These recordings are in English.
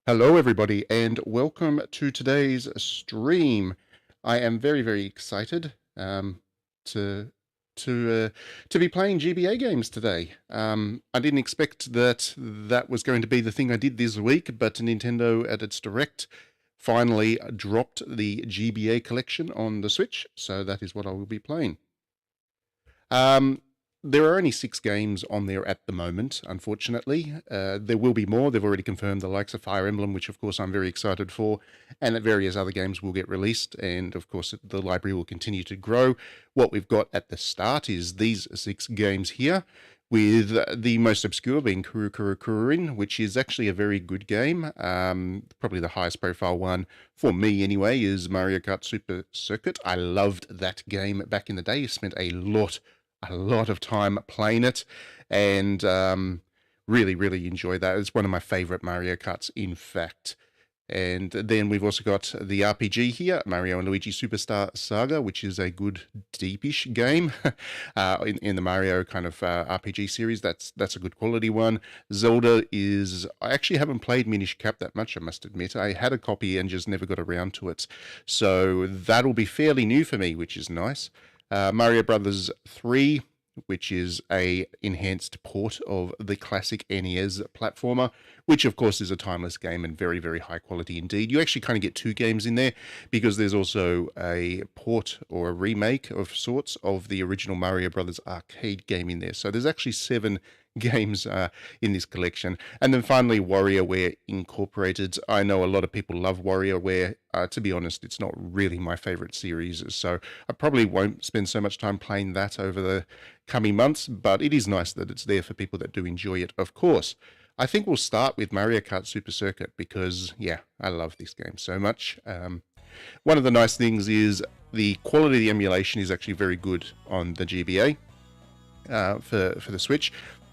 Hello, everybody, and welcome to today's stream. I am very excited to to to be playing GBA games today. I didn't expect that was going to be the thing I did this week, but Nintendo at its Direct finally dropped the GBA collection on the Switch, so that is what I will be playing. Um, there are only 6 games on there at the moment, unfortunately. There will be more. They've already confirmed the likes of Fire Emblem, which of course I'm very excited for, and that various other games will get released, and of course the library will continue to grow. What we've got at the start is these 6 games here, with the most obscure being Kuru Kuru Kururin, which is actually a very good game. Probably the highest profile one, for me anyway, is Mario Kart Super Circuit. I loved that game back in the day. Spent a lot of time playing it, and really enjoy that. It's one of my favorite Mario Karts, in fact. And then we've also got the RPG here, Mario and Luigi Superstar Saga, which is a good deepish game in the Mario kind of RPG series. That's a good quality one. Zelda is, I actually haven't played Minish Cap that much, I must admit. I had a copy and just never got around to it. So that'll be fairly new for me, which is nice. Mario Brothers 3, which is a enhanced port of the classic NES platformer, which of course is a timeless game and very high quality indeed. You actually kind of get 2 games in there, because there's also a port or a remake of sorts of the original Mario Brothers arcade game in there. So there's actually 7 games in this collection. And then finally, WarioWare Incorporated. I know a lot of people love WarioWare. To be honest, it's not really my favorite series, so I probably won't spend so much time playing that over the coming months, but it is nice that it's there for people that do enjoy it, of course. I think we'll start with Mario Kart Super Circuit because, yeah, I love this game so much. One of the nice things is the quality of the emulation is actually very good on the GBA for the Switch.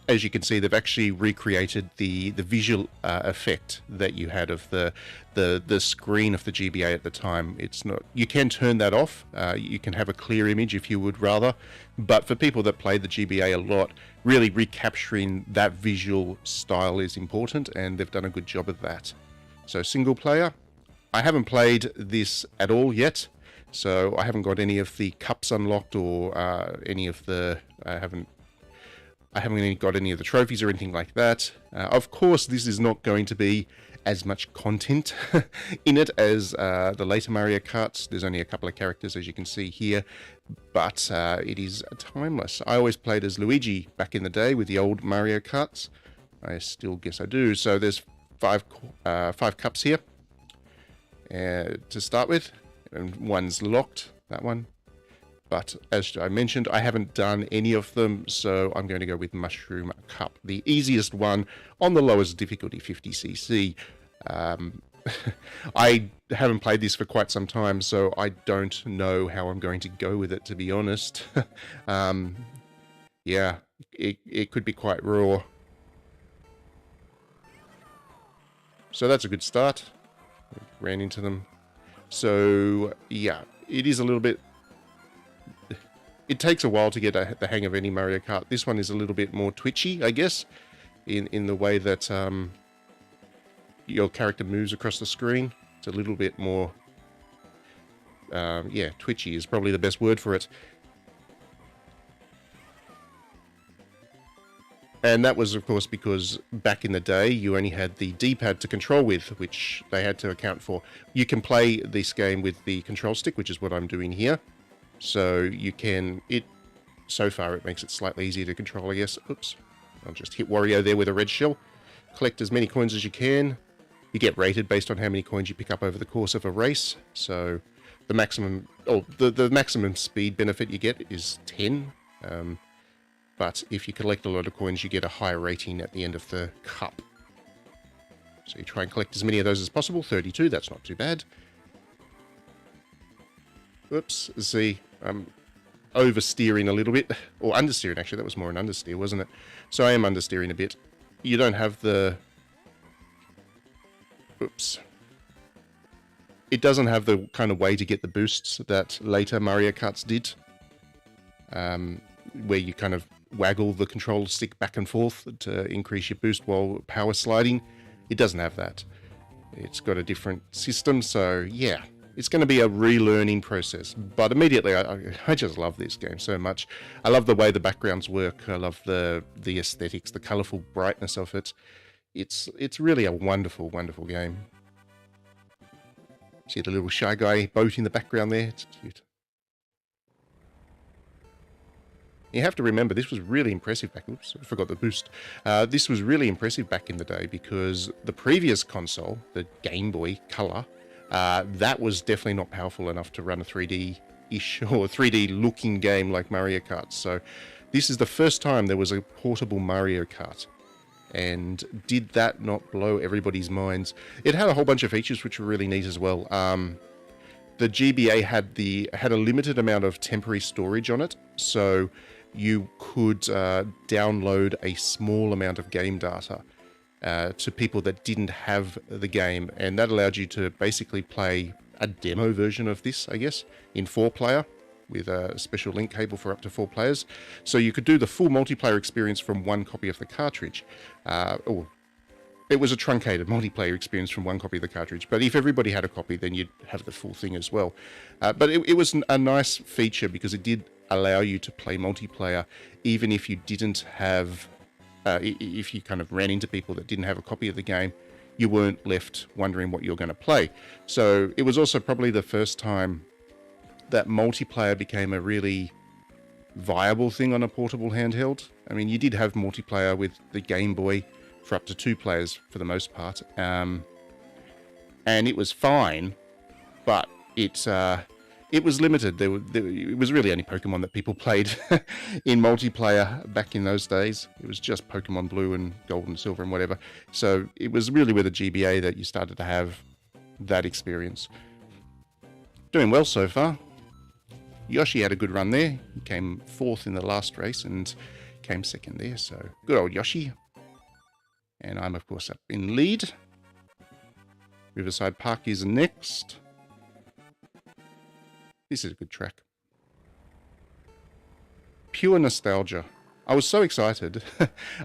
As you can see, they've actually recreated the visual effect that you had of the screen of the GBA at the time. It's not, you can turn that off. You can have a clear image if you would rather, but for people that play the GBA a lot, really recapturing that visual style is important, and they've done a good job of that. So single player, I haven't played this at all yet, so I haven't got any of the cups unlocked or any of the I haven't got any of the trophies or anything like that. Of course, this is not going to be as much content in it as the later Mario Karts. There's only a couple of characters, as you can see here, but it is timeless. I always played as Luigi back in the day with the old Mario Karts. I still guess I do. So there's five cups here to start with, and one's locked, that one. But as I mentioned, I haven't done any of them, so I'm going to go with Mushroom Cup, the easiest one on the lowest difficulty, 50cc. I haven't played this for quite some time, so I don't know how I'm going to go with it, to be honest. Yeah, it could be quite raw. So that's a good start. Ran into them. So, yeah, it is a little bit... It takes a while to get the hang of any Mario Kart. This one is a little bit more twitchy, I guess, in the way that your character moves across the screen. It's a little bit more, yeah, twitchy is probably the best word for it. And that was, of course, because back in the day, you only had the D-pad to control with, which they had to account for. You can play this game with the control stick, which is what I'm doing here. So you can, so far it makes it slightly easier to control, I guess. Oops, I'll just hit Wario there with a red shell. Collect as many coins as you can. You get rated based on how many coins you pick up over the course of a race. So the maximum, the maximum speed benefit you get is 10. But if you collect a lot of coins, you get a higher rating at the end of the cup. So you try and collect as many of those as possible. 32, that's not too bad. Oops, see, I'm oversteering a little bit, or understeering actually, that was more an understeer, wasn't it? So I am understeering a bit. You don't have the... Oops. It doesn't have the kind of way to get the boosts that later Mario Karts did, where you kind of waggle the control stick back and forth to increase your boost while power sliding. It doesn't have that. It's got a different system, so yeah, it's going to be a relearning process. But immediately, I just love this game so much. I love the way the backgrounds work. I love the aesthetics, the colourful brightness of it. It's really a wonderful, wonderful game. See the little Shy Guy boat in the background there? It's cute. You have to remember, this was really impressive back... Oops, I forgot the boost. This was really impressive back in the day because the previous console, the Game Boy Color, that was definitely not powerful enough to run a 3D-ish or 3D-looking game like Mario Kart. So this is the first time there was a portable Mario Kart. And did that not blow everybody's minds? It had a whole bunch of features which were really neat as well. The GBA had a limited amount of temporary storage on it, so you could download a small amount of game data to people that didn't have the game, and that allowed you to basically play a demo version of this, I guess, in 4-player with a special link cable for up to 4 players. So you could do the full multiplayer experience from one copy of the cartridge. It was a truncated multiplayer experience from one copy of the cartridge, but if everybody had a copy, then you'd have the full thing as well. But it was a nice feature because it did allow you to play multiplayer, even if you didn't have, if you kind of ran into people that didn't have a copy of the game, you weren't left wondering what you're going to play. So it was also probably the first time that multiplayer became a really viable thing on a portable handheld. I mean, you did have multiplayer with the Game Boy for up to 2 players for the most part, and it was fine, but it was limited. It was really only Pokemon that people played in multiplayer back in those days. It was just Pokemon Blue and Gold and Silver and whatever. So it was really with the GBA that you started to have that experience. Doing well so far. Yoshi had a good run there. He came 4th in the last race and came 2nd there, so good old Yoshi. And I'm, of course, up in lead. Riverside Park is next. This is a good track. Pure nostalgia. I was so excited.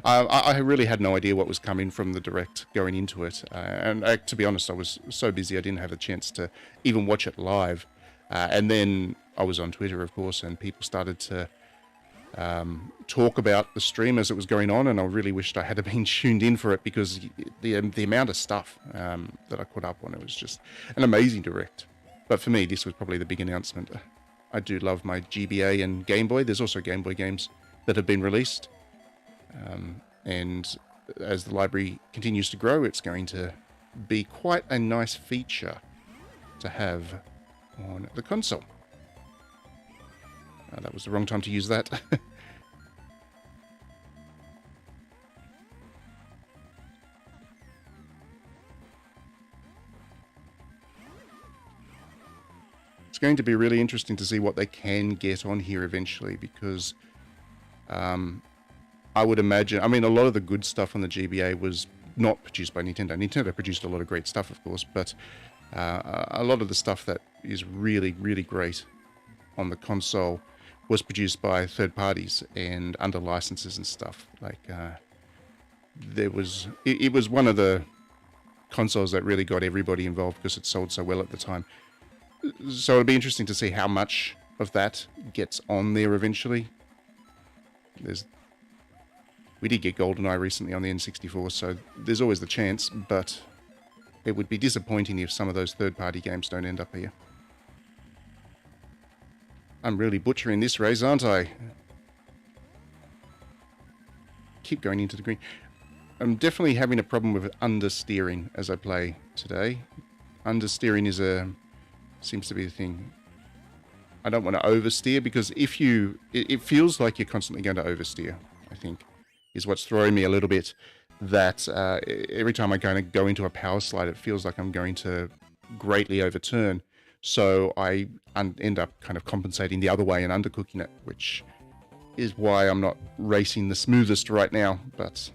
I really had no idea what was coming from the Direct going into it. And to be honest, I was so busy I didn't have a chance to even watch it live. And then I was on Twitter, of course, and people started to talk about the stream as it was going on, and I really wished I had been tuned in for it because the amount of stuff that I put up on it was just an amazing Direct. But for me, this was probably the big announcement. I do love my GBA and Game Boy. There's also Game Boy games that have been released. And as the library continues to grow, it's going to be quite a nice feature to have on the console. That was the wrong time to use that. It's going to be really interesting to see what they can get on here eventually, because I would imagine, I mean, a lot of the good stuff on the GBA was not produced by Nintendo. Nintendo produced a lot of great stuff, of course, but a lot of the stuff that is really, really great on the console was produced by third parties and under licenses and stuff. Like, it was one of the consoles that really got everybody involved because it sold so well at the time. So it'll be interesting to see how much of that gets on there eventually. We did get GoldenEye recently on the N64, so there's always the chance, but it would be disappointing if some of those third-party games don't end up here. I'm really butchering this race, aren't I? Keep going into the green. I'm definitely having a problem with understeering as I play today. Understeering seems to be the thing. I don't want to oversteer because it feels like you're constantly going to oversteer, I think, is what's throwing me a little bit. That every time I kind of go into a power slide, it feels like I'm going to greatly overturn. So I end up kind of compensating the other way and undercooking it, which is why I'm not racing the smoothest right now. But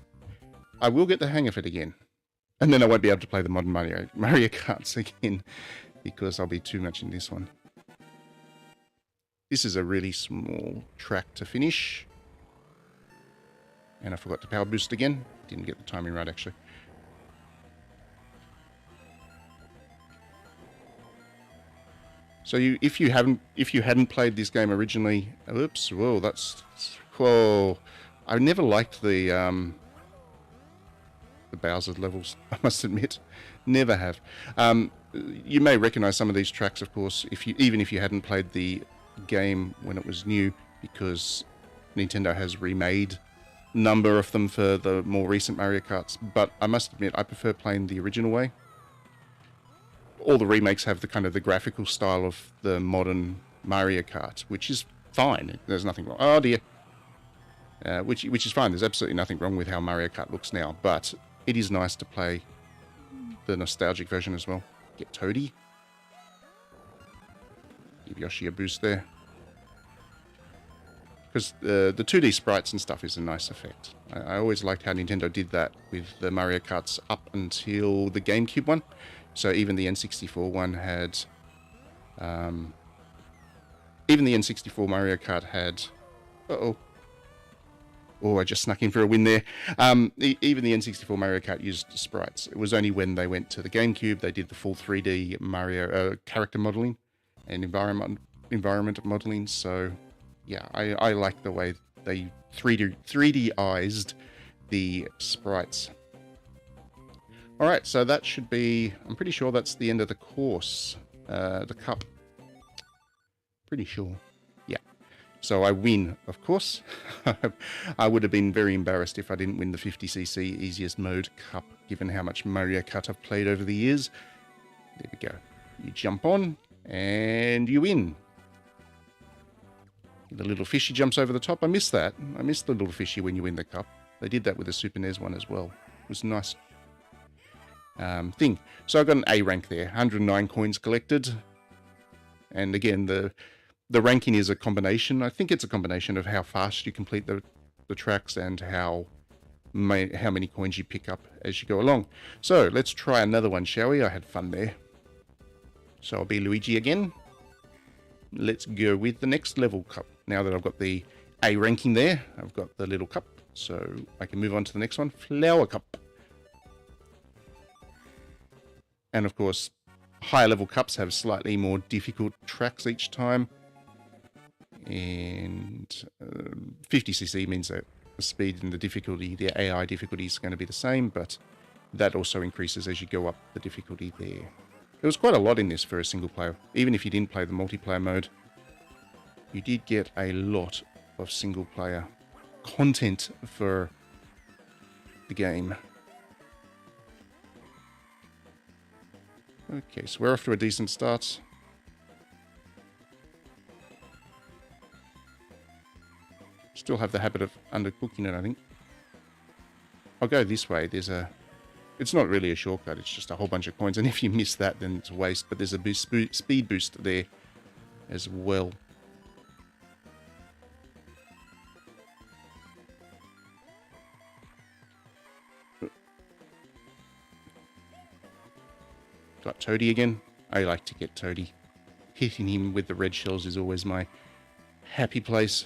I will get the hang of it again. And then I won't be able to play the modern Mario Karts again because I'll be too much in this one. This is a really small track to finish. And I forgot to power boost again. Didn't get the timing right, actually. So if you hadn't played this game originally, oops, whoa, whoa. I never liked the Bowser levels, I must admit. Never have. You may recognize some of these tracks, of course, even if you hadn't played the game when it was new, because Nintendo has remade a number of them for the more recent Mario Karts. But I must admit, I prefer playing the original way. All the remakes have the kind of the graphical style of the modern Mario Kart, which is fine. There's nothing wrong. Oh dear. Which is fine. There's absolutely nothing wrong with how Mario Kart looks now, but it is nice to play the nostalgic version as well. Get Toadie. Give Yoshi a boost there. Because the 2D sprites and stuff is a nice effect. I always liked how Nintendo did that with the Mario Karts up until the GameCube one. So even the N64 one had... even the N64 Mario Kart had... Uh-oh. Oh, I just snuck in for a win there. Even the N64 Mario Kart used sprites. It was only when they went to the GameCube they did the full 3D Mario character modeling and environment modeling. So, yeah, I like the way they 3D-ized the sprites. All right, so that should be... I'm pretty sure that's the end of the course. The cup. Pretty sure. Yeah. So I win, of course. I would have been very embarrassed if I didn't win the 50cc Easiest Mode Cup, given how much Mario Kart I've played over the years. There we go. You jump on, and you win. The little fishy jumps over the top. I missed that. I missed the little fishy when you win the cup. They did that with the Super NES one as well. It was a nice thing. So I got an A rank there. 109 coins collected. And again, the ranking is a combination. I think it's a combination of how fast you complete the tracks and how many coins you pick up as you go along. So let's try another one, shall we? I had fun there. So I'll be Luigi again. Let's go with the next level cup. Now that I've got the A ranking there, I've got the little cup. So I can move on to the next one, Flower Cup. And of course, higher level cups have slightly more difficult tracks each time. And 50cc means that the speed and the difficulty, the AI difficulty is going to be the same, but that also increases as you go up the difficulty there. There was quite a lot in this for a single player. Even if you didn't play the multiplayer mode, you did get a lot of single player content for the game. Okay, so we're off to a decent start. Still have the habit of undercooking it, I think. I'll go this way. It's not really a shortcut, it's just a whole bunch of coins, and if you miss that, then it's a waste, but there's a speed boost there as well. Got Toadie again. I like to get Toadie. Hitting him with the red shells is always my happy place.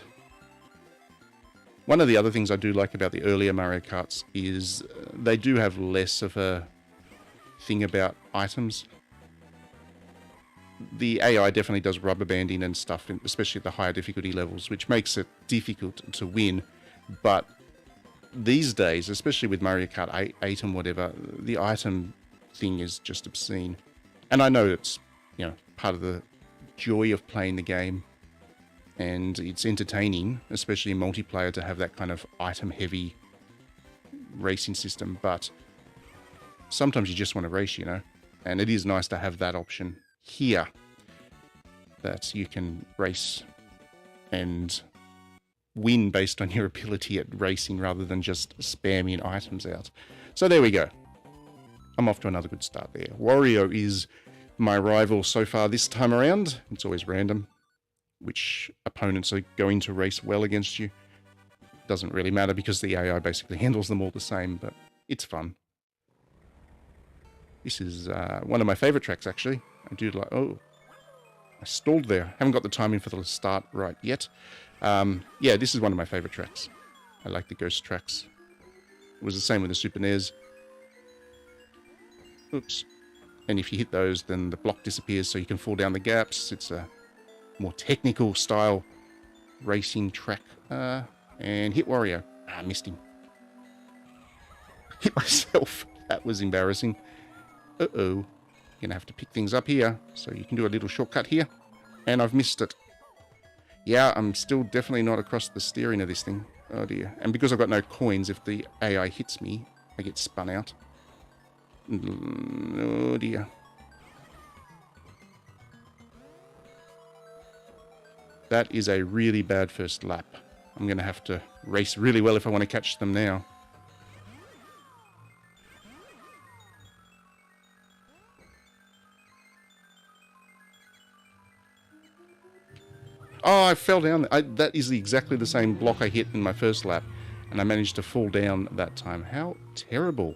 One of the other things I do like about the earlier Mario Karts is they do have less of a thing about items. The AI definitely does rubber banding and stuff, especially at the higher difficulty levels, which makes it difficult to win. But these days, especially with Mario Kart 8 and whatever, the item thing is just obscene. And I know it's, part of the joy of playing the game, and it's entertaining, especially in multiplayer, to have that kind of item-heavy racing system, but sometimes you just want to race, and it is nice to have that option here, that you can race and win based on your ability at racing rather than just spamming items out. So there we go. I'm off to another good start there. Wario is my rival so far this time around. It's always random which opponents are going to race well against you. Doesn't really matter because the AI basically handles them all the same, but it's fun. This is one of my favorite tracks, actually. I do like... Oh, I stalled there. Haven't got the timing for the start right yet. Yeah, this is one of my favorite tracks. I like the ghost tracks. It was the same with the Super NES. Oops. And if you hit those, then the block disappears so you can fall down the gaps. It's a more technical style racing track. And hit Wario. I missed him. Hit myself. That was embarrassing. Uh-oh. You're going to have to pick things up here. So you can do a little shortcut here. And I've missed it. Yeah, I'm still definitely not across the steering of this thing. Oh dear. And because I've got no coins, if the AI hits me, I get spun out. Oh dear. That is a really bad first lap. I'm going to have to race really well if I want to catch them now. Oh, I fell down. That is exactly the same block I hit in my first lap. And I managed to fall down that time. How terrible.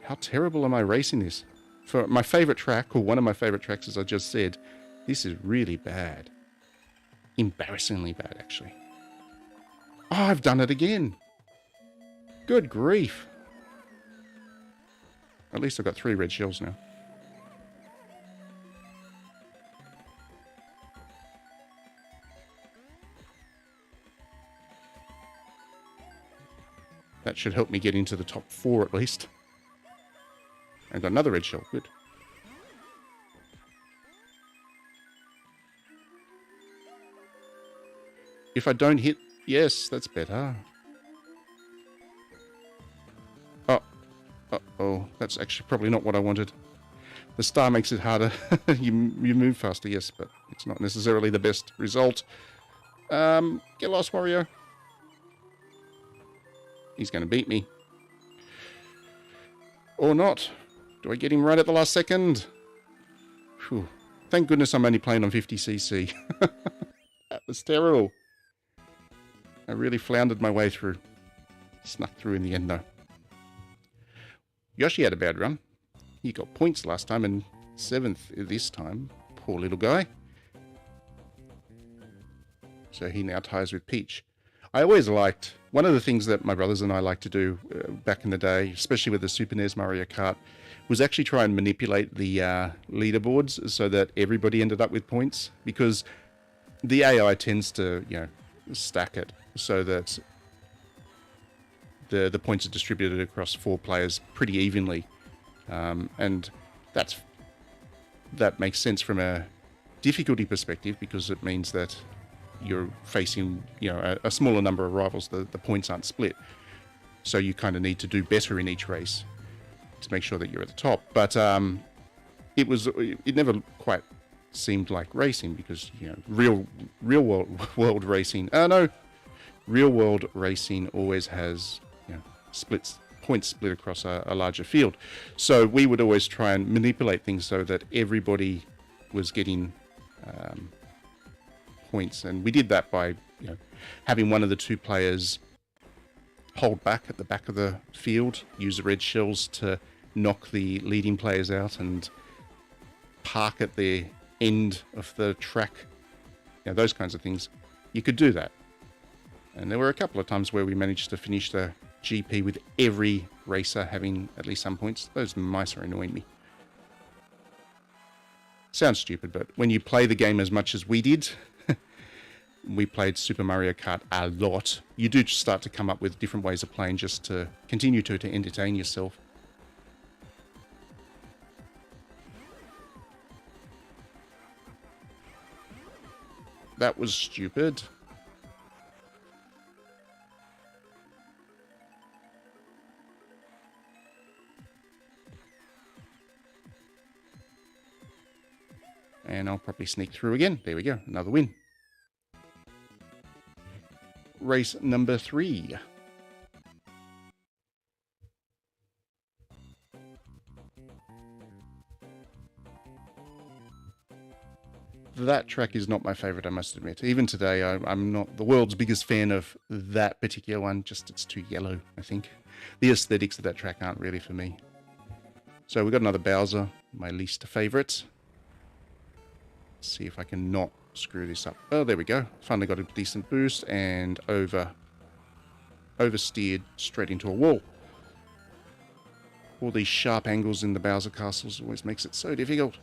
How terrible am I racing this? For my favorite track, or one of my favorite tracks, as I just said, this is really bad. Embarrassingly bad, actually. Oh, I've done it again. Good grief. At least I've got 3 red shells now. That should help me get into the top 4 at least. I've got another red shell. Good. If I don't hit... Yes, that's better. Oh. Uh-oh. That's actually probably not what I wanted. The star makes it harder. you move faster, yes, but it's not necessarily the best result. Get lost, Wario. He's going to beat me. Or not. Do I get him right at the last second? Whew. Thank goodness I'm only playing on 50cc. That was terrible. I really floundered my way through. Snuck through in the end, though. Yoshi had a bad run. He got points last time and 7th this time. Poor little guy. So he now ties with Peach. I always liked... One of the things that my brothers and I liked to do back in the day, especially with the Super NES Mario Kart, was actually try and manipulate the leaderboards so that everybody ended up with points. Because the AI tends to, stack it so that the points are distributed across 4 players pretty evenly. And that makes sense from a difficulty perspective, because it means that you're facing, a smaller number of rivals. The points aren't split. So you kind of need to do better in each race to make sure that you're at the top. But it never quite seemed like racing, because, real world racing. Real world racing always has, points split across a larger field. So we would always try and manipulate things so that everybody was getting points, and we did that by having one of the 2 players hold back at the back of the field, use the red shells to knock the leading players out, and park at the end of the track, those kinds of things. You could do that, and there were a couple of times where we managed to finish the GP with every racer having at least some points. Those mice are annoying me. Sounds stupid, but when you play the game as much as we did, we played Super Mario Kart a lot, you do start to come up with different ways of playing just to continue to entertain yourself. That was stupid. And I'll probably sneak through again. There we go, another win. Race number 3. That track is not my favorite, I must admit. Even today, I'm not the world's biggest fan of that particular one. Just it's too yellow, I think. The aesthetics of that track aren't really for me. So we've got another Bowser, my least favorite. Let's see if I can not screw this up. Oh, there we go. Finally got a decent boost and oversteered straight into a wall. All these sharp angles in the Bowser castles always makes it so difficult.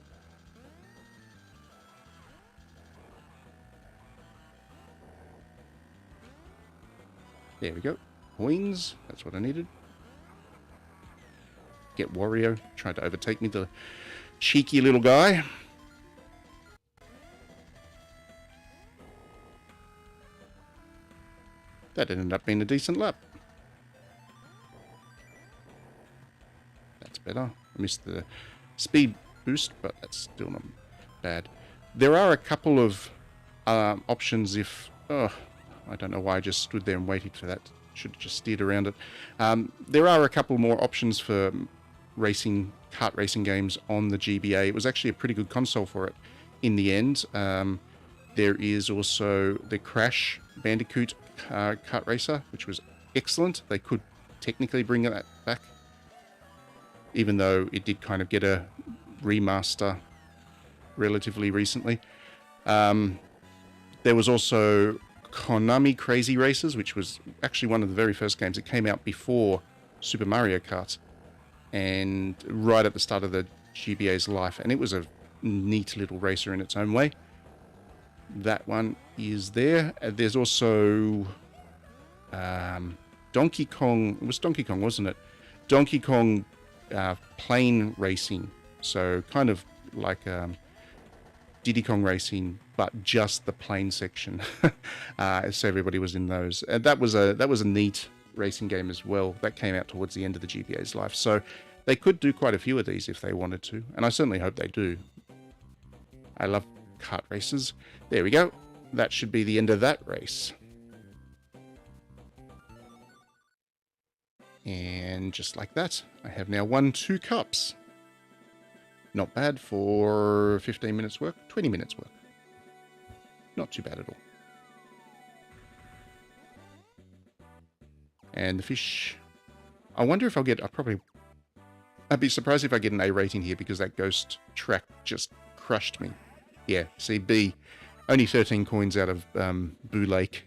There we go. Coins. That's what I needed. Get Wario. Tried to overtake me, the cheeky little guy. That ended up being a decent lap. That's better. I missed the speed boost, but that's still not bad. There are a couple of options if... Oh, I don't know why I just stood there and waited for that. Should have just steered around it. There are a couple more options for kart racing games on the GBA. It was actually a pretty good console for it in the end. There is also the Crash Bandicoot kart racer, which was excellent. They could technically bring that back, even though it did kind of get a remaster relatively recently. There was also Konami Crazy Racers, which was actually one of the very first games. It came out before Super Mario Kart, and right at the start of the GBA's life, and it was a neat little racer in its own way. That one is there. There's also Donkey Kong. It was Donkey Kong, wasn't it? Donkey Kong plane racing. So kind of like Diddy Kong Racing, but just the plane section. So everybody was in those. And that was a neat racing game as well. That came out towards the end of the GBA's life. So they could do quite a few of these if they wanted to, and I certainly hope they do. I love kart races. There we go. That should be the end of that race. And just like that, I have now won 2 cups. Not bad for 15 minutes work, 20 minutes work. Not too bad at all. And the fish. I wonder if I'll get... I'd be surprised if I get an A rating here, because that ghost track just crushed me. Yeah, see, B. Only 13 coins out of Boo Lake.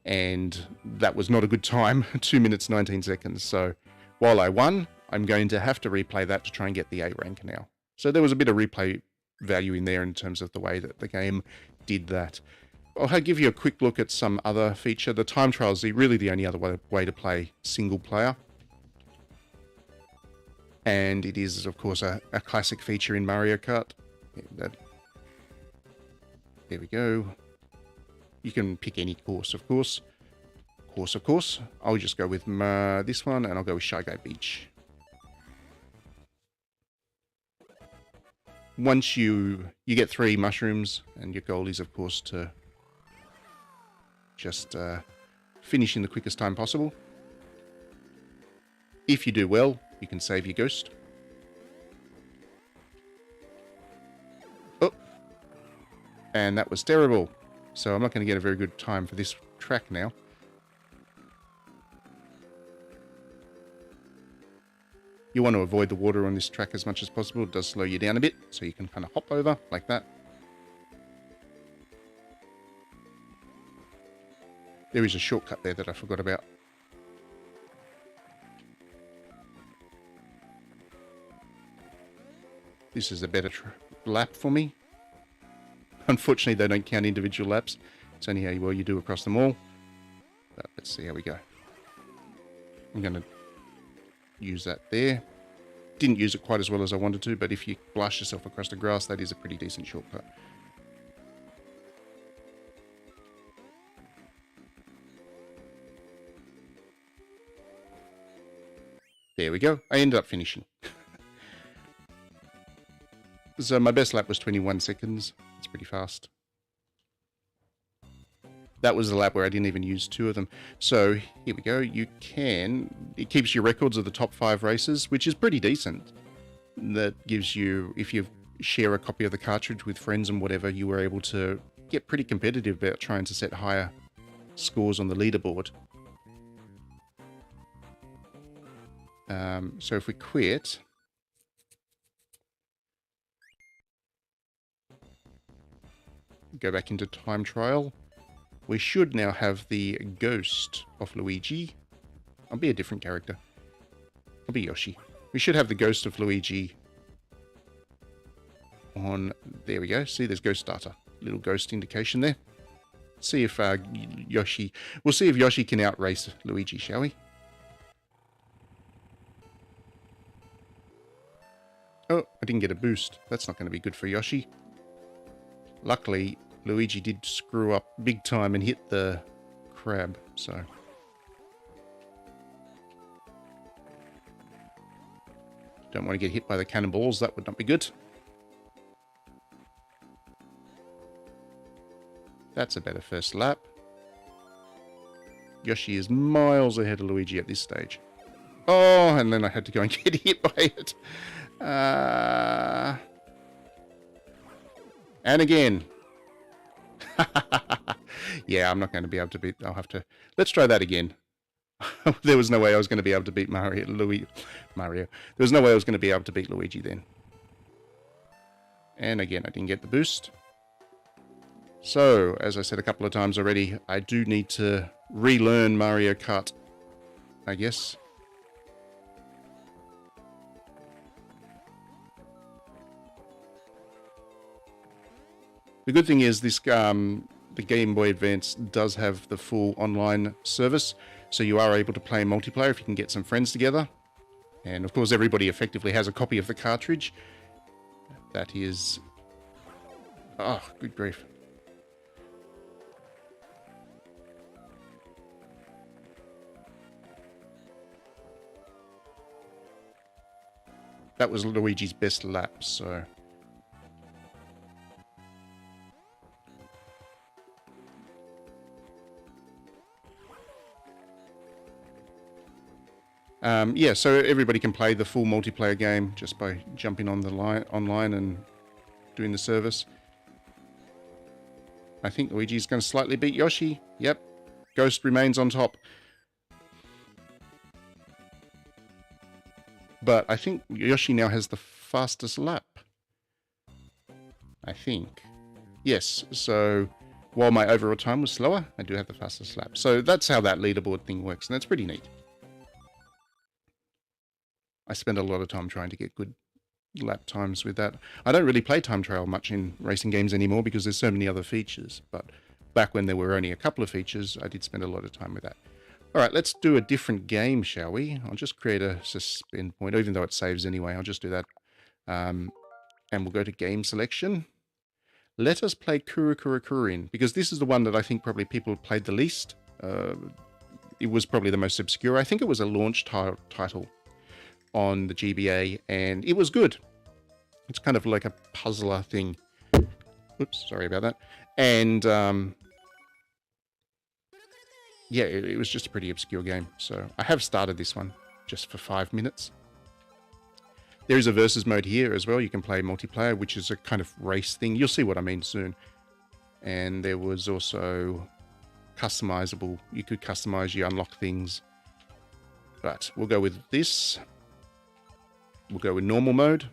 And that was not a good time. 2 minutes, 19 seconds. So while I won, I'm going to have to replay that to try and get the A rank now. So there was a bit of replay value in there in terms of the way that the game did that. I'll give you a quick look at some other feature. The time trial is really the only other way to play single player. And it is, of course, a classic feature in Mario Kart. There we go. You can pick any course, of course. Of course. I'll just go with this one, and I'll go with Shy Guy Beach. Once you get 3 mushrooms, and your goal is, of course, to just finish in the quickest time possible. If you do well, you can save your ghost. Oh! And that was terrible. So I'm not going to get a very good time for this track now. You want to avoid the water on this track as much as possible. It does slow you down a bit, so you can kind of hop over like that. There is a shortcut there that I forgot about. This is a better lap for me. Unfortunately, they don't count individual laps. It's only how well you do across them all. But let's see how we go. I'm going to use that there. Didn't use it quite as well as I wanted to, but if you blast yourself across the grass, that is a pretty decent shortcut. There we go. I ended up finishing. So my best lap was 21 seconds. It's pretty fast. That was the lap where I didn't even use 2 of them. So here we go. It keeps your records of the top 5 races, which is pretty decent. That gives you, if you share a copy of the cartridge with friends and whatever, you were able to get pretty competitive about trying to set higher scores on the leaderboard. So if we quit... Go back into time trial. We should now have the ghost of Luigi. I'll be a different character. I'll be Yoshi. We should have the ghost of Luigi on. There we go. See, there's ghost data. Little ghost indication there. See if Yoshi... We'll see if Yoshi can outrace Luigi, shall we? Oh, I didn't get a boost. That's not going to be good for Yoshi. Luckily, Luigi did screw up big time and hit the crab, so... Don't want to get hit by the cannonballs. That would not be good. That's a better first lap. Yoshi is miles ahead of Luigi at this stage. Oh, and then I had to go and get hit by it. And again. Yeah, I'm not going to be able to beat... I'll have to... Let's try that again. There was no way I was going to be able to beat Mario. There was no way I was going to be able to beat Luigi then. And again, I didn't get the boost. So, as I said a couple of times already, I do need to relearn Mario Kart, I guess. The good thing is this the Game Boy Advance does have the full online service, so you are able to play multiplayer if you can get some friends together. And of course everybody effectively has a copy of the cartridge. That is... Oh, good grief. That was Luigi's best lap, so... yeah, so everybody can play the full multiplayer game just by jumping on the online and doing the service. I think Luigi's going to slightly beat Yoshi. Yep, Ghost remains on top. But I think Yoshi now has the fastest lap. I think. Yes, so while my overall time was slower, I do have the fastest lap. So that's how that leaderboard thing works, and that's pretty neat. I spend a lot of time trying to get good lap times with that. I don't really play time trial much in racing games anymore because there's so many other features. But back when there were only a couple of features, I did spend a lot of time with that. All right, let's do a different game, shall we? I'll just create a suspend point, even though it saves anyway. I'll just do that. And we'll go to game selection. Let us play Kururin, because this is the one that I think probably people played the least. It was probably the most obscure. I think it was a launch title on the GBA, and it was good. It's kind of like a puzzler thing. Oops, sorry about that. And yeah, it was just a pretty obscure game. So I have started this one just for 5 minutes. There is a versus mode here as well. You can play multiplayer, which is a kind of race thing. You'll see what I mean soon. And there was also customizable. You could customize, you unlock things. But we'll go with this. We'll go with normal mode.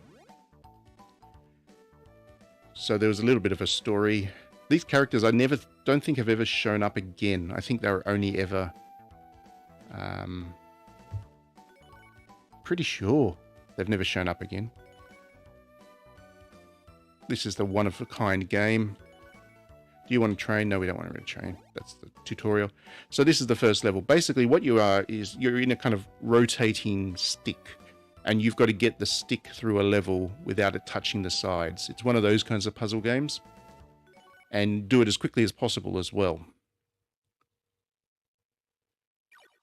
So there was a little bit of a story. These characters I don't think have ever shown up again. I think they were only ever... pretty sure they've never shown up again. This is the one-of-a-kind game. Do you want to train? No, we don't want to train. That's the tutorial. So this is the first level. Basically what you are is you're in a kind of rotating stick. And you've got to get the stick through a level without it touching the sides. It's one of those kinds of puzzle games. And do it as quickly as possible as well.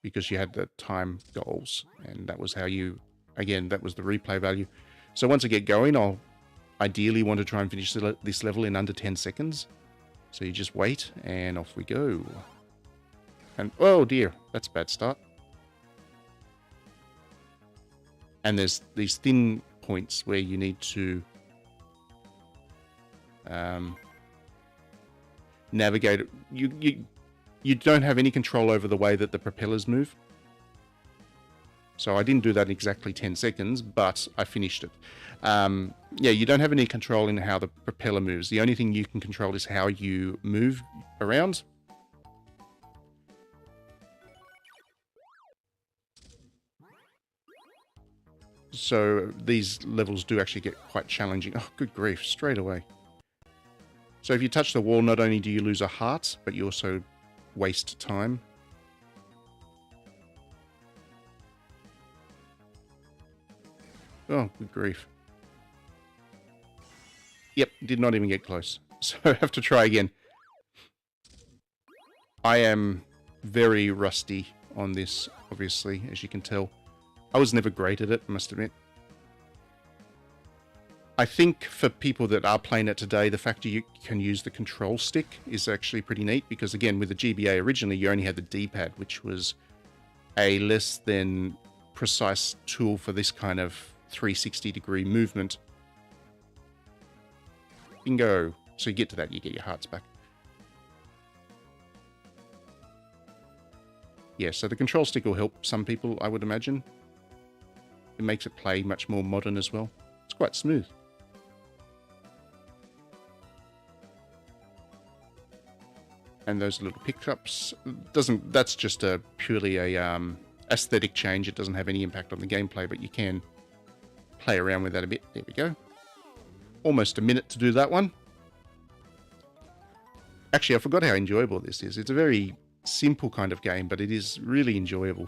Because you had the time goals. And that was how you... Again, that was the replay value. So once I get going, I'll ideally want to try and finish this level in under 10 seconds. So you just wait, and off we go. And, oh dear, that's a bad start. And there's these thin points where you need to navigate. You don't have any control over the way that the propellers move. So I didn't do that in exactly 10 seconds, but I finished it. Yeah, you don't have any control in how the propeller moves. The only thing you can control is how you move around. So these levels do actually get quite challenging. Oh, good grief, straight away. So if you touch the wall, not only do you lose a heart, but you also waste time. Oh, good grief. Yep, did not even get close. So I have to try again. I am very rusty on this, obviously, as you can tell. I was never great at it, I must admit. I think for people that are playing it today, the fact you can use the control stick is actually pretty neat, because again, with the GBA originally, you only had the D-pad, which was a less than precise tool for this kind of 360-degree movement. Bingo. So you get to that, you get your hearts back. Yeah, so the control stick will help some people, I would imagine. It makes it play much more modern as well. It's quite smooth. And those little pickups, that's just a purely a aesthetic change. It doesn't have any impact on the gameplay, but you can play around with that a bit. There we go. Almost a minute to do that one. Actually, I forgot how enjoyable this is. It's a very simple kind of game, but it is really enjoyable.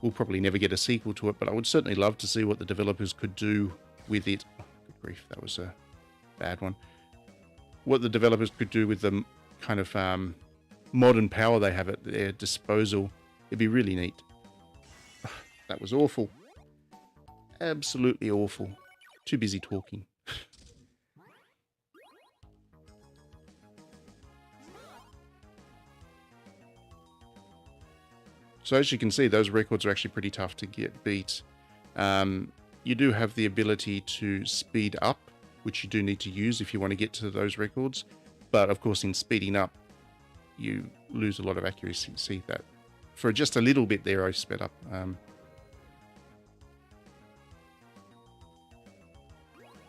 We'll probably never get a sequel to it, but I would certainly love to see what the developers could do with it. Oh, good grief, that was a bad one. What the developers could do with the kind of modern power they have at their disposal. It'd be really neat. That was awful. Absolutely awful. Too busy talking. So as you can see, those records are actually pretty tough to get beat. You do have the ability to speed up, which you do need to use if you want to get to those records. But of course, in speeding up, you lose a lot of accuracy. See that? For just a little bit there, I sped up.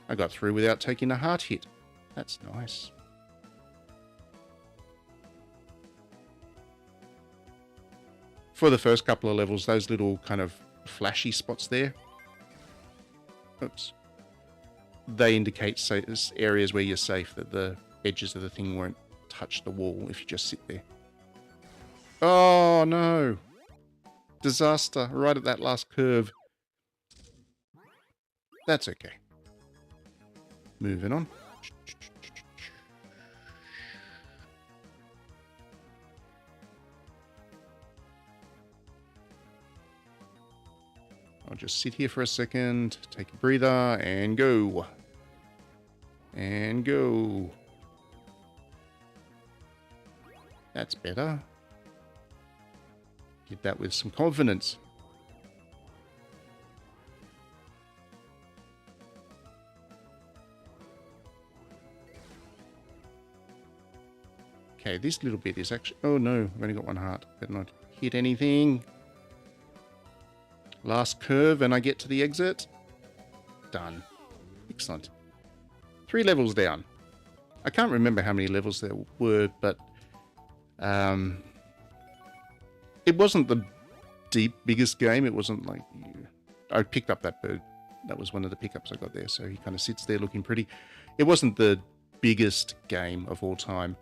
I got through without taking a heart hit. That's nice. For the first couple of levels, those little kind of flashy spots there, oops, they indicate areas where you're safe, that the edges of the thing won't touch the wall if you just sit there. Oh no! Disaster, right at that last curve. That's okay. Moving on. I'll just sit here for a second, take a breather, and go. And go. That's better. Did that with some confidence. Okay, this little bit is actually... Oh no, I've only got one heart. Better not hit anything. Last curve and I get to the exit. Done. Excellent. 3 levels down. I can't remember how many levels there were, but... it wasn't the biggest game. It wasn't like... I picked up that bird. That was one of the pickups I got there, so he kind of sits there looking pretty. It wasn't the biggest game of all time.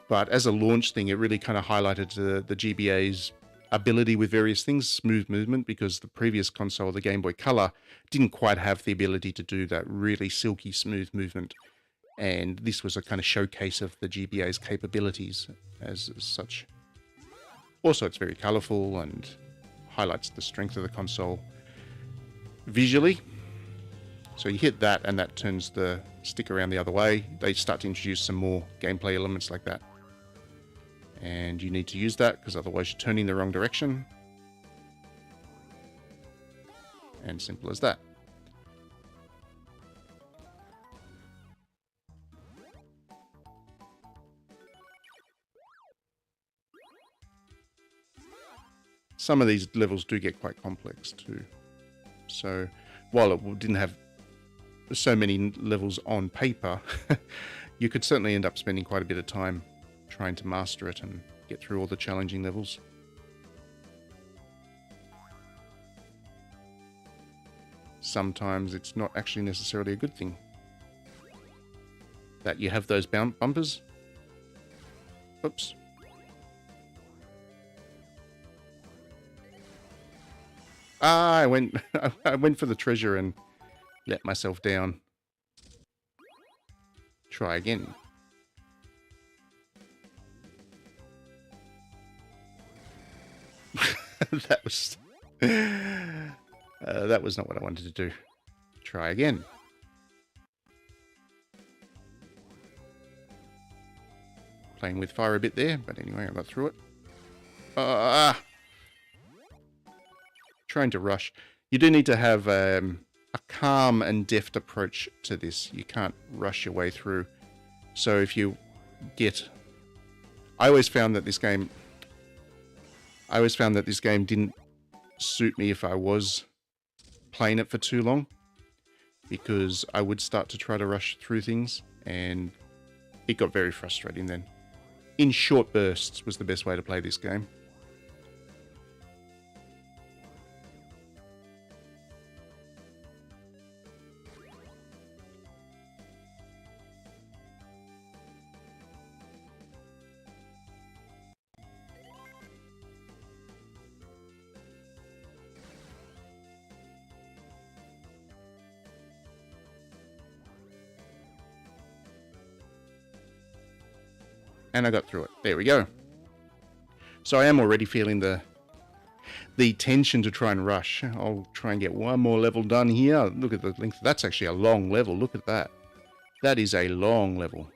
But as a launch thing, it really kind of highlighted the GBA's ability with various things, smooth movement, because the previous console, the Game Boy Color, didn't quite have the ability to do that really silky smooth movement. And this was a kind of showcase of the GBA's capabilities as such. Also, it's very colorful and highlights the strength of the console visually. So you hit that and that turns the stick around the other way. They start to introduce some more gameplay elements like that. And you need to use that because otherwise you're turning the wrong direction. And simple as that. Some of these levels do get quite complex too. So while it didn't have so many levels on paper, you could certainly end up spending quite a bit of time trying to master it and get through all the challenging levels. Sometimes it's not actually necessarily a good thing that you have those bumpers. Oops. I went for the treasure and let myself down. Try again. That was not what I wanted to do. Try again. Playing with fire a bit there, but anyway, I got through it. Trying to rush. You do need to have a calm and deft approach to this. You can't rush your way through. So if you get... I always found that this game didn't suit me if I was playing it for too long, because I would start to try to rush through things, and it got very frustrating then. In short bursts was the best way to play this game. And I got through it. There we go. So I am already feeling the tension to try and rush. I'll try and get one more level done here. Look at the length. That's actually a long level. Look at that. That is a long level.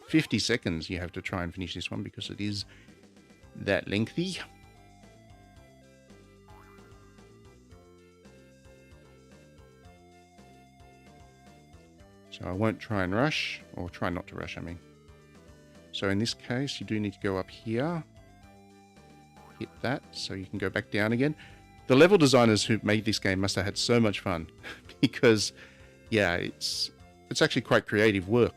50 seconds you have to try and finish this one because it is that lengthy. So I won't try and rush, or try not to rush, I mean. So in this case, you do need to go up here, hit that, so you can go back down again. The level designers who made this game must have had so much fun, because, yeah, it's actually quite creative work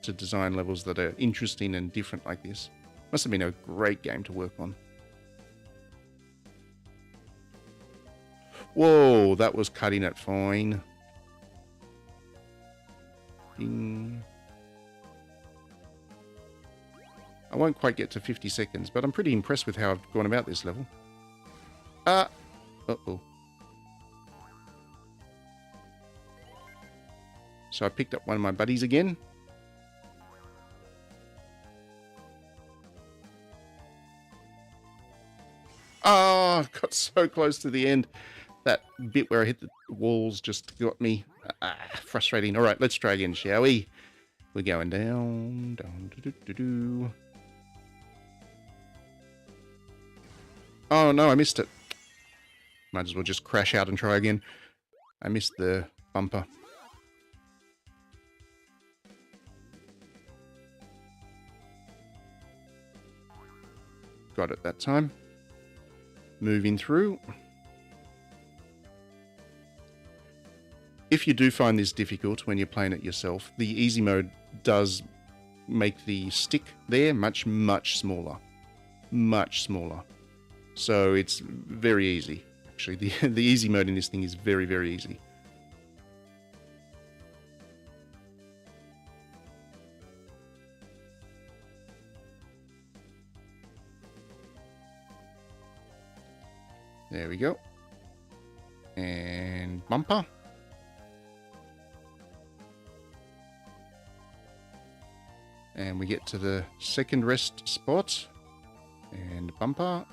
to design levels that are interesting and different like this. Must have been a great game to work on. Whoa, that was cutting it fine. Ding. I won't quite get to 50 seconds, but I'm pretty impressed with how I've gone about this level. Uh-oh. So I picked up one of my buddies again. Oh, got so close to the end. That bit where I hit the walls just got me. Frustrating. All right, let's try again, shall we? We're going down, down, do-do-do-do. Oh, no, I missed it. Might as well just crash out and try again. I missed the bumper. Got it that time. Moving through. If you do find this difficult when you're playing it yourself, the easy mode does make the stick there much, much smaller. Much smaller. So it's very easy. Actually, the easy mode in this thing is very, very easy. There we go. And bumper. And we get to the second rest spot. And bumper.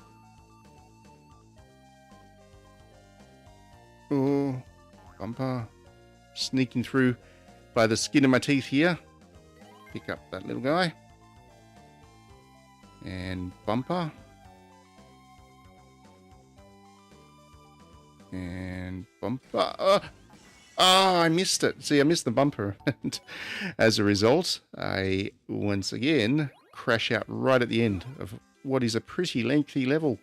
Oh, bumper. Sneaking through by the skin of my teeth here. Pick up that little guy. And bumper. And bumper. Oh, I missed it. See, I missed the bumper. And as a result, I once again crash out right at the end of what is a pretty lengthy level.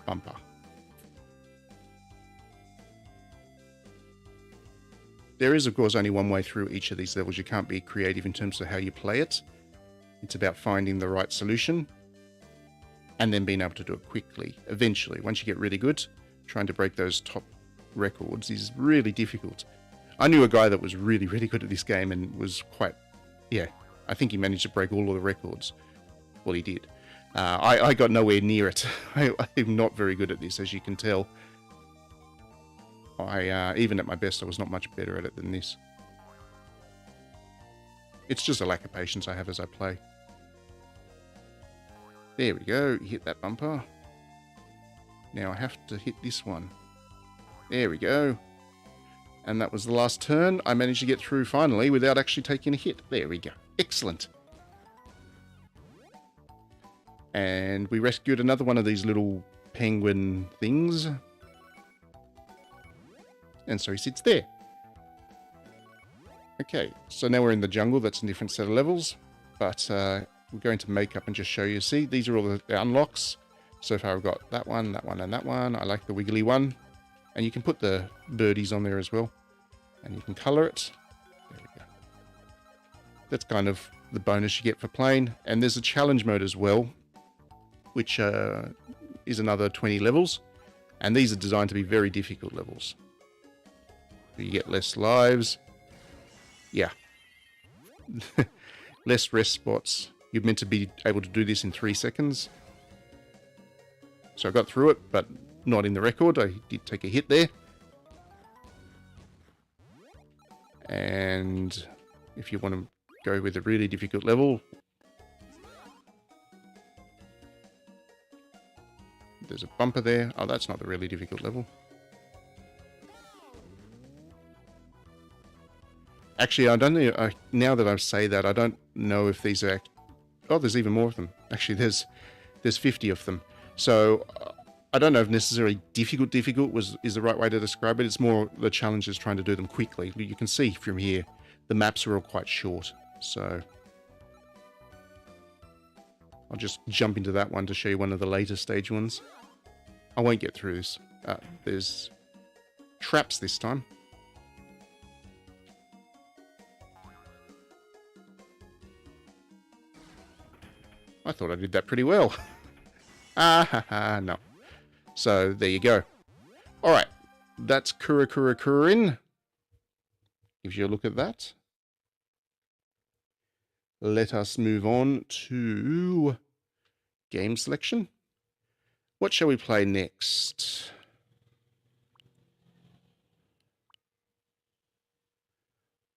bumper. There is, of course, only one way through each of these levels. You can't be creative in terms of how you play it. It's about finding the right solution and then being able to do it quickly. Eventually, once you get really good, trying to break those top records is really difficult. I knew a guy that was really, really good at this game and was quite, yeah, I think he managed to break all of the records. Well, he did. I got nowhere near it. I'm not very good at this, as you can tell. Even at my best, I was not much better at it than this. It's just a lack of patience I have as I play. There we go, hit that bumper. Now I have to hit this one. There we go. And that was the last turn. I managed to get through finally without actually taking a hit. There we go. Excellent. And we rescued another one of these little penguin things. And so he sits there. Okay, so now we're in the jungle. That's a different set of levels. But we're going to make up and just show you. See, these are all the unlocks. So far I've got that one, and that one. I like the wiggly one. And you can put the birdies on there as well. And you can colour it. There we go. That's kind of the bonus you get for playing. And there's a challenge mode as well, which is another 20 levels. And these are designed to be very difficult levels. You get less lives. Yeah. Less rest spots. You're meant to be able to do this in 3 seconds. So I got through it, but not in the record. I did take a hit there. And if you want to go with a really difficult level, there's a bumper there. Oh, that's not the really difficult level. Actually, I don't know. Now that I say that, I don't know if these are... Oh, there's even more of them. Actually, there's 50 of them. So I don't know if necessarily difficult is the right way to describe it. It's more the challenge is trying to do them quickly. You can see from here, the maps are all quite short. So I'll just jump into that one to show you one of the later stage ones. I won't get through this. There's traps this time. I thought I did that pretty well. No. So, there you go. Alright, that's Kurin. Gives you a look at that. Let us move on to game selection. What shall we play next?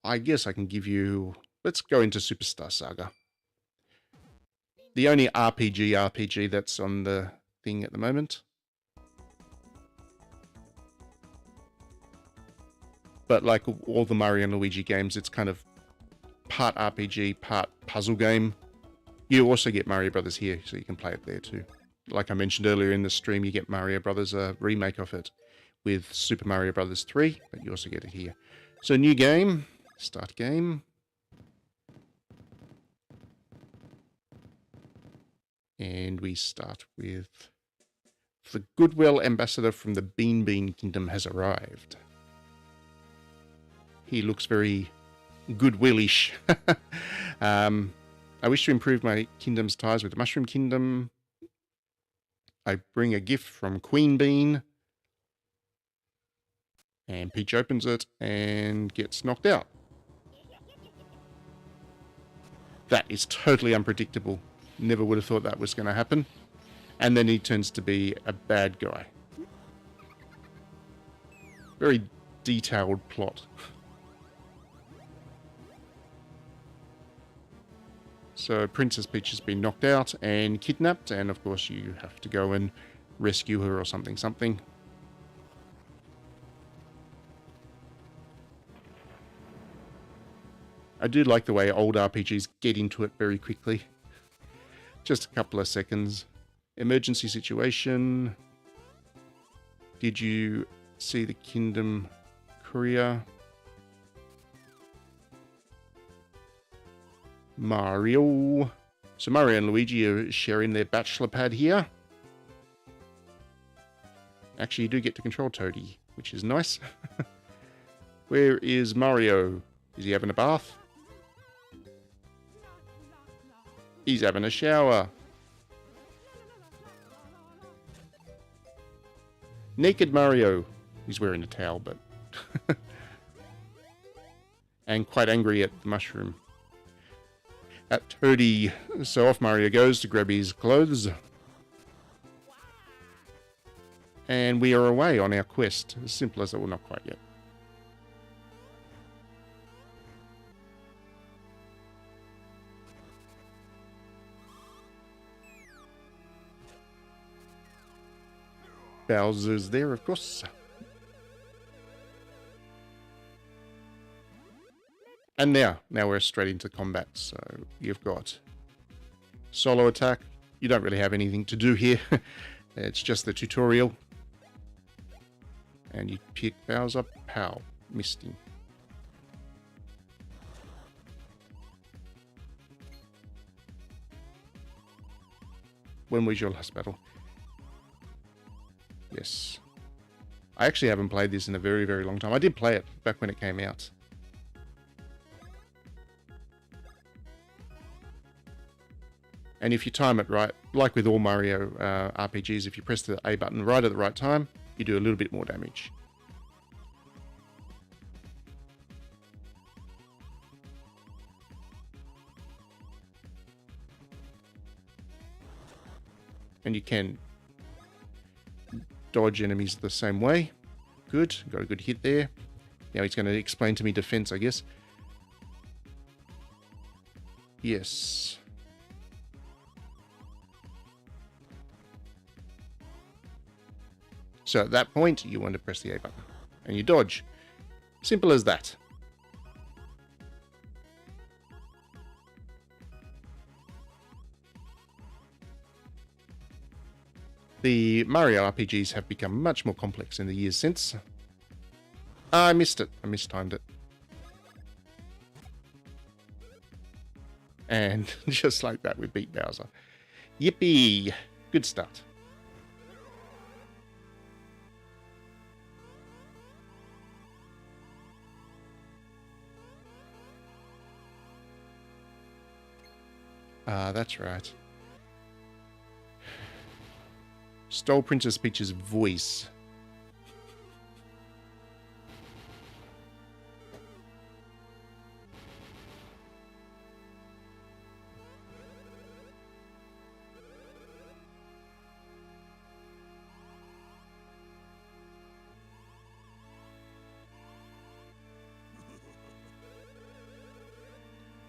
I guess I can give you... Let's go into Superstar Saga. The only RPG that's on the thing at the moment. But like all the Mario and Luigi games, it's kind of part RPG, part puzzle game. You also get Mario Brothers here, so you can play it there too. Like I mentioned earlier in the stream, you get Mario Brothers, a remake of it with Super Mario Brothers 3, but you also get it here. So new game, start game. And we start with the Goodwill Ambassador from the Bean Kingdom has arrived. He looks very goodwillish. I wish to improve my kingdom's ties with the Mushroom Kingdom. I bring a gift from Queen Bean. And Peach opens it and gets knocked out. That is totally unpredictable. Never would have thought that was going to happen. And then he turns to be a bad guy. Very detailed plot. So Princess Peach has been knocked out and kidnapped, and of course you have to go and rescue her or something. I do like the way old RPGs get into it very quickly. Just a couple of seconds. Emergency situation. Did you see the Kingdom Courier? Mario. So Mario and Luigi are sharing their bachelor pad here. Actually, you do get to control Toadie, which is nice. Where is Mario? Is he having a bath? He's having a shower. Naked Mario. He's wearing a towel, but... and quite angry at the mushroom. At Toadie. So off Mario goes to grab his clothes. And we are away on our quest. As simple as it, well, not quite yet. Bowser's there, of course. And now we're straight into combat. So you've got solo attack. You don't really have anything to do here. It's just the tutorial. And you pick Bowser. Pow. Missed him. When was your last battle? Yes. I actually haven't played this in a very, very long time. I did play it back when it came out. And if you time it right, like with all Mario RPGs, if you press the A button right at the right time, you do a little bit more damage. And you can dodge enemies the same way. Good, got a good hit there. Now he's going to explain to me defense, I guess. Yes. So at that point, you want to press the A button. And you dodge. Simple as that. The Mario RPGs have become much more complex in the years since. I missed it. I mistimed it. And just like that, we beat Bowser. Yippee! Good start. That's right. Stole Princess Peach's voice.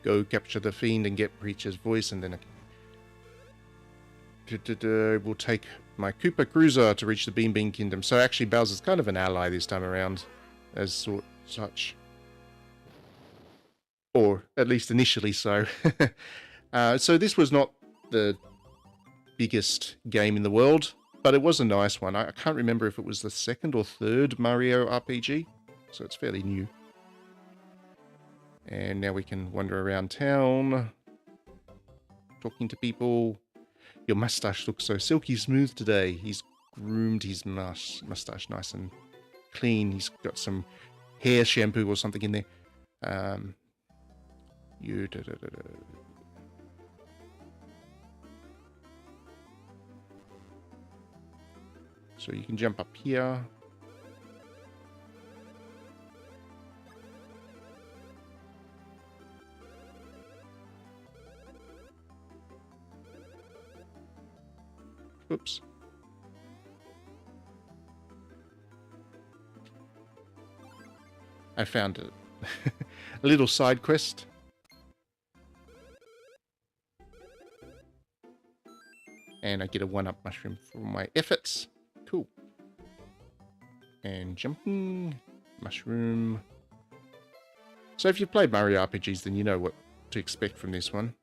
Go capture the fiend and get Peach's voice, and then we'll take my Koopa Cruiser to reach the Bean Bean Kingdom. So actually Bowser's kind of an ally this time around, as such. Or at least initially so. So this was not the biggest game in the world, but it was a nice one. I can't remember if it was the second or third Mario RPG, so it's fairly new. And now we can wander around town, talking to people. Your mustache looks so silky smooth today. He's groomed his mustache nice and clean. He's got some hair shampoo or something in there. So you can jump up here. Oops. I found a little side quest. And I get a 1-up mushroom for my efforts. Cool. And jumping. Mushroom. So if you've played Mario RPGs, then you know what to expect from this one.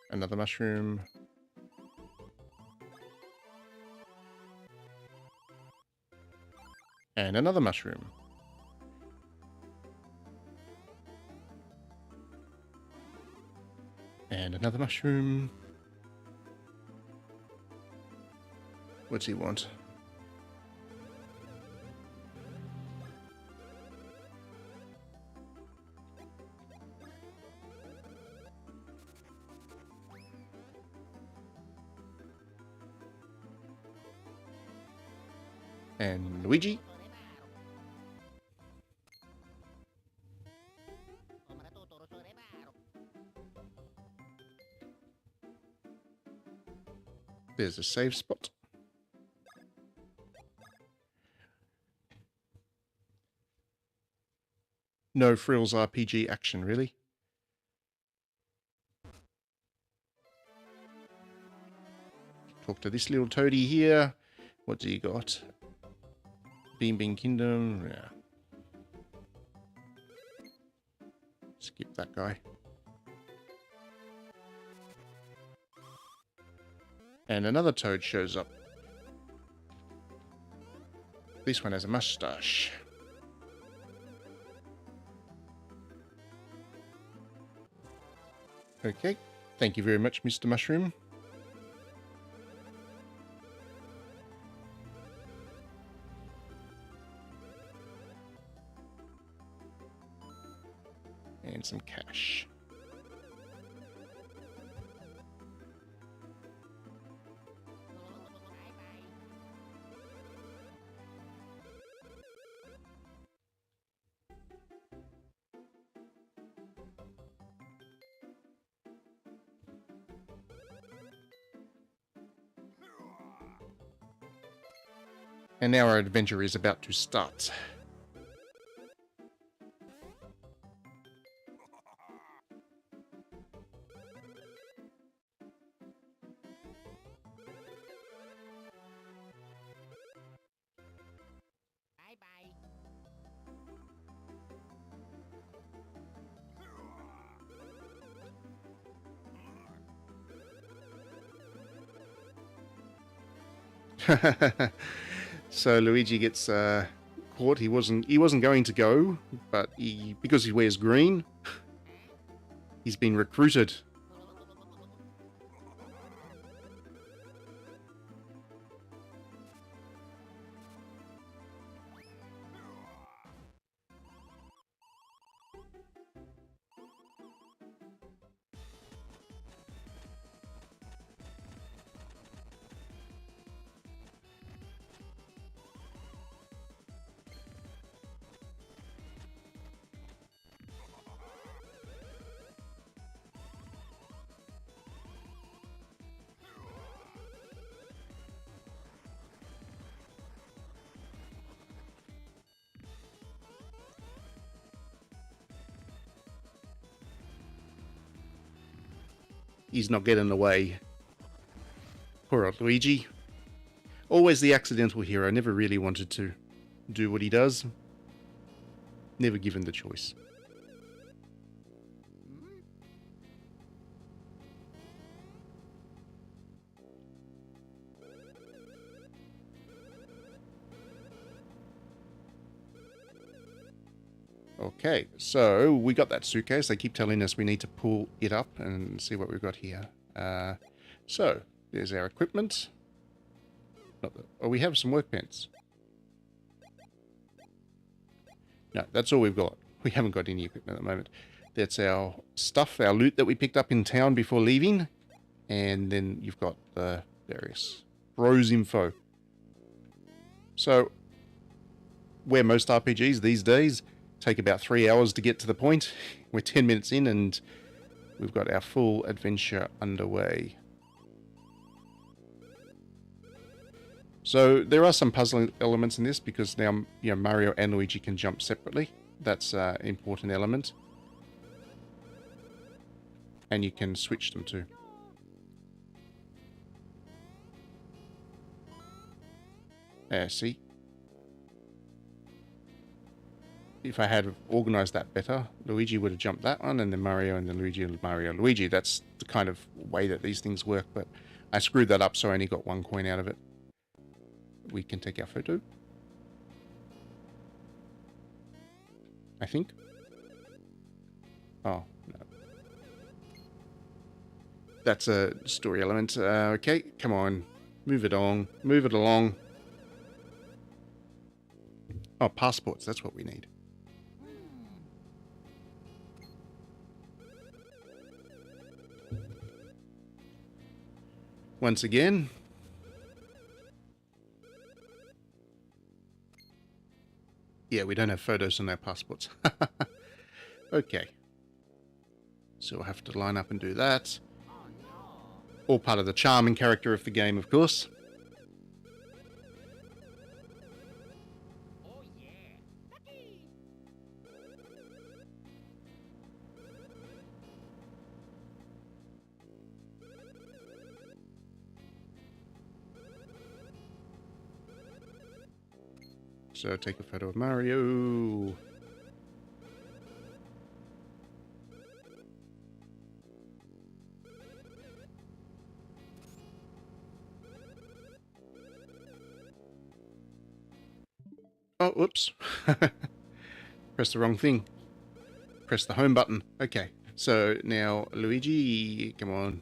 Another mushroom. And another mushroom. And another mushroom. What's he want? And Luigi. There's a save spot. No frills RPG action, really. Talk to this little toady here. What's he got? Beam Bean Kingdom. Yeah. Skip that guy. And another toad shows up. This one has a mustache. Okay. Thank you very much, Mr. Mushroom. And some cash. And now our adventure is about to start. So Luigi gets caught. He wasn't going to go, but because he wears green, he's been recruited. He's not getting away. Poor old Luigi. Always the accidental hero. Never really wanted to do what he does. Never given the choice. Okay, so we got that suitcase. They keep telling us we need to pull it up and see what we've got here. So, there's our equipment. Oh, we have some workbench. No, that's all we've got. We haven't got any equipment at the moment. That's our stuff, our loot that we picked up in town before leaving. And then you've got the various bros info. So, where most RPGs these days take about 3 hours to get to the point. We're 10 minutes in and we've got our full adventure underway. So there are some puzzling elements in this because now Mario and Luigi can jump separately. That's an important element. And you can switch them too. See? If I had organized that better, Luigi would have jumped that one, and then Mario, and then Luigi, and Mario, Luigi. That's the kind of way that these things work, but I screwed that up, so I only got 1 coin out of it. We can take our photo. I think. Oh, no. That's a story element. Okay, come on. Move it on. Move it along. Oh, passports. That's what we need. Once again. Yeah, we don't have photos on our passports. Okay. So we'll have to line up and do that. All part of the charm and character of the game, of course. So take a photo of Mario. Oh, whoops. Press the wrong thing. Press the home button. Okay. So now, Luigi, come on.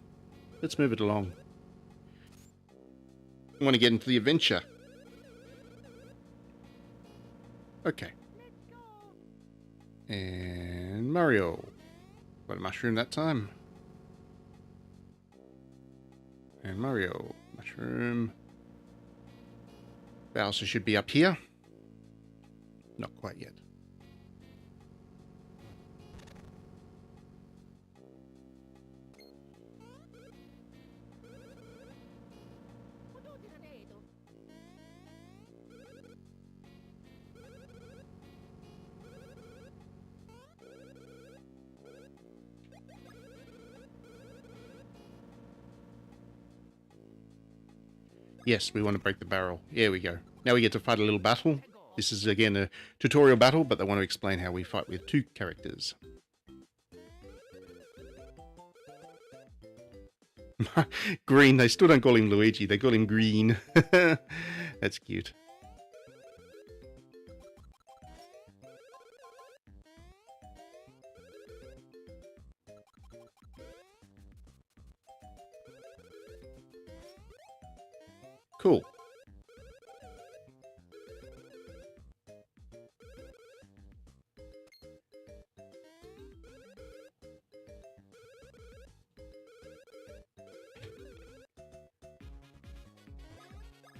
Let's move it along. I want to get into the adventure. Okay. And Mario. Got a mushroom that time. And Mario. Mushroom. Bowser should be up here. Not quite yet. Yes, we want to break the barrel. Here we go. Now we get to fight a little battle. This is, again, a tutorial battle, but they want to explain how we fight with two characters. Green. They still don't call him Luigi. They call him Green. That's cute. Cool.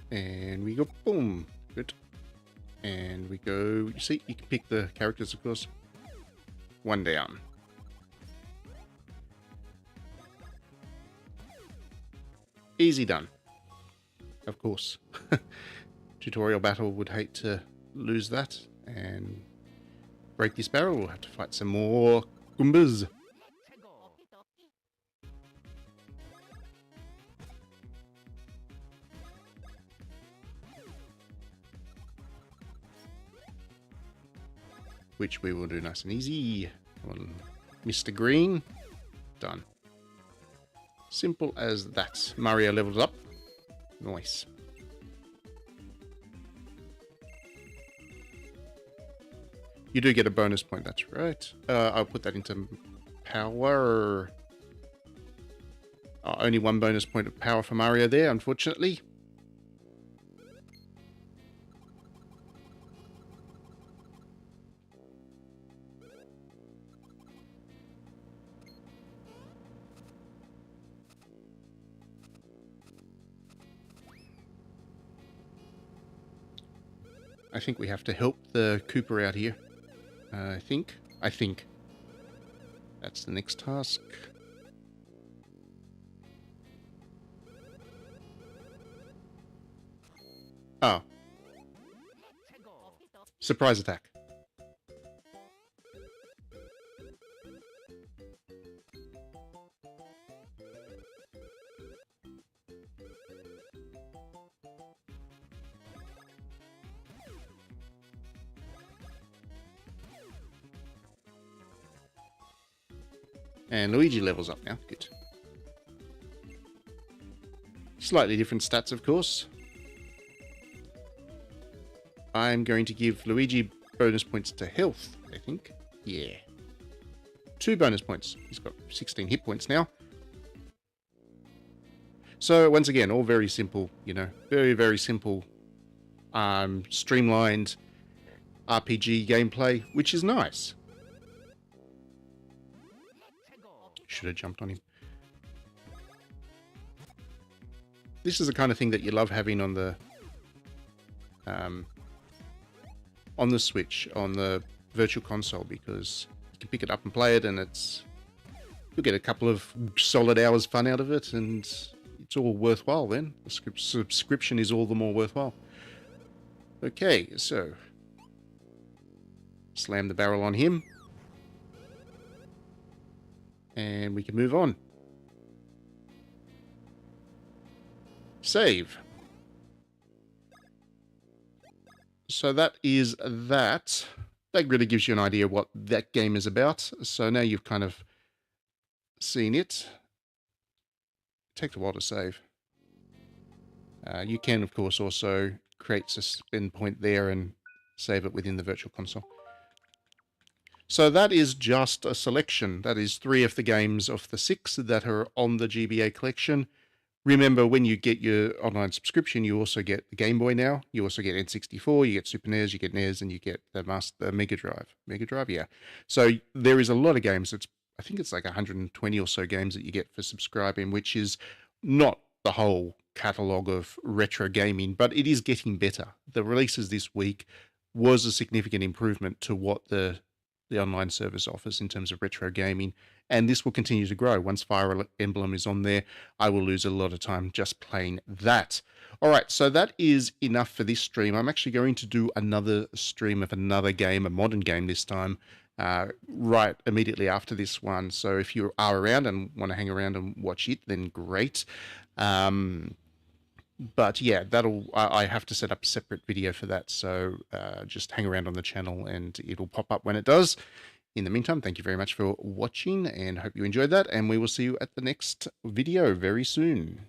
And we go, boom. Good. And we go, you see, you can pick the characters, of course. One down. Easy done. Of course. Tutorial battle would hate to lose that. And break this barrel. We'll have to fight some more Goombas. Which we will do nice and easy. Come on, Mr. Green. Done. Simple as that. Mario levels up. Nice. You do get a bonus point, that's right. I'll put that into power. Oh, only one bonus point of power for Mario there, unfortunately. I think we have to help the Cooper out here. I think. That's the next task. Oh. Surprise attack. And Luigi levels up now. Good. Slightly different stats, of course. I'm going to give Luigi bonus points to health, I think. Yeah. 2 bonus points. He's got 16 hit points now. So once again, all very simple, you know, very, very simple, streamlined RPG gameplay, which is nice. Should have jumped on him. This is the kind of thing that you love having on the Switch, on the Virtual Console, because you can pick it up and play it, and you'll get a couple of solid hours fun out of it, and it's all worthwhile then. The subscription is all the more worthwhile. Okay, so slam the barrel on him, and we can move on. Save. So that is that. That really gives you an idea what that game is about. So now you've kind of seen it. It takes a while to save. You can, of course, also create a spin point there and save it within the Virtual Console. So that is just a selection. That is 3 of the games of the 6 that are on the GBA collection. Remember, when you get your online subscription, you also get the Game Boy now. You also get N64, you get Super NES, you get NES, and you get the Mega Drive. Mega Drive, yeah. So there is a lot of games. I think it's like 120 or so games that you get for subscribing, which is not the whole catalogue of retro gaming, but it is getting better. The releases this week was a significant improvement to what the online service offers in terms of retro gaming, and this will continue to grow. Once Fire Emblem is on there, I will lose a lot of time just playing that. All right, so that is enough for this stream. I'm actually going to do another stream of another game, a modern game this time, right immediately after this one. So if you are around and want to hang around and watch it, then great. But yeah, I have to set up a separate video for that. So just hang around on the channel and it'll pop up when it does. In the meantime, thank you very much for watching and hope you enjoyed that. And we will see you at the next video very soon.